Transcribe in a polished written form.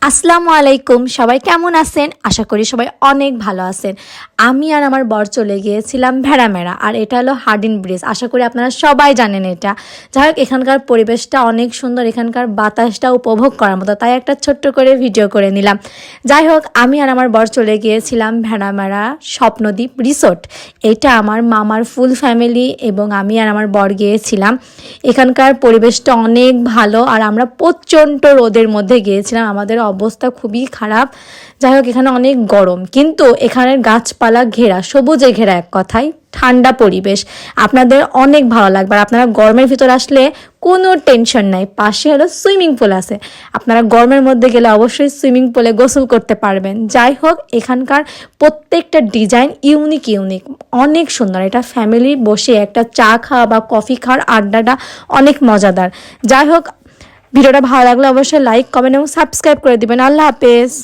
আসসালামু আলাইকুম, সবাই কেমন আছেন? আশা করি সবাই অনেক ভালো আছেন। আমি আর আমার বর চলে গিয়েছিলাম ভেড়ামেরা, আর এটা হলো হার্ডিন ব্রিজ। আশা করি আপনারা সবাই জানেন এটা। যাই হোক, এখানকার পরিবেশটা অনেক সুন্দর, এখানকার বাতাসটা উপভোগ করার মতো, তাই একটা ছোট্ট করে ভিডিও করে নিলাম। যাই হোক, আমি আর আমার বর চলে গিয়েছিলাম ভেড়ামেরা স্বপ্নদ্বীপ রিসোর্ট। এটা আমার মামার ফুল ফ্যামিলি এবং আমি আর আমার বর গিয়েছিলাম। এখানকার পরিবেশটা অনেক ভালো, আর আমরা প্রচণ্ড রোদের মধ্যে গিয়েছিলাম, আমাদের অবস্থা খুবই খারাপ। যাই হোক, এখানে অনেক গরম, কিন্তু এখানের গাছপালা ঘেরা, সবুজে ঘেরা, এক কথায় ঠান্ডা পরিবেশ। আপনাদের অনেক ভালো লাগবে। আর আপনারা গরমের ভিতর আসলে কোনো টেনশন নাই, পাশে হলো সুইমিং পুল আছে। আপনারা গরমের মধ্যে গেলে অবশ্যই সুইমিং পুলে গোসল করতে পারবেন। যাই হোক, এখানকার প্রত্যেকটা ডিজাইন ইউনিক ইউনিক, অনেক সুন্দর। এটা ফ্যামিলি বসে একটা চা খাওয়া বা কফি খাওয়ার আড্ডাটা অনেক মজাদার। যাই হোক, ভিডিওটা ভালো লাগলে অবশ্যই লাইক, কমেন্ট এবং সাবস্ক্রাইব করে দিবেন। আল্লাহ হাফেজ।